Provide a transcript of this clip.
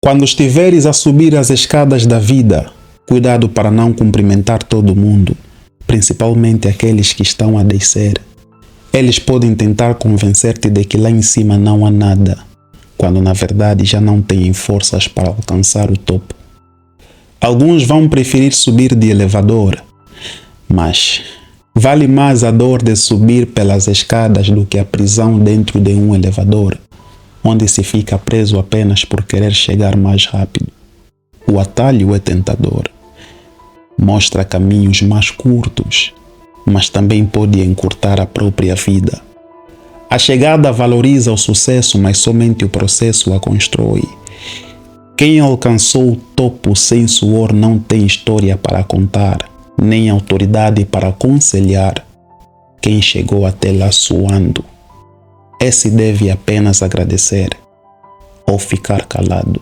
Quando estiveres a subir as escadas da vida, cuidado para não cumprimentar todo mundo, principalmente aqueles que estão a descer. Eles podem tentar convencer-te de que lá em cima não há nada, quando na verdade já não têm forças para alcançar o topo. Alguns vão preferir subir de elevador, mas vale mais a dor de subir pelas escadas do que a prisão dentro de um elevador, onde se fica preso apenas por querer chegar mais rápido. O atalho é tentador. Mostra caminhos mais curtos, mas também pode encurtar a própria vida. A chegada valoriza o sucesso, mas somente o processo a constrói. Quem alcançou o topo sem suor não tem história para contar, nem autoridade para aconselhar. Quem chegou até lá suando, esse deve apenas agradecer ou ficar calado.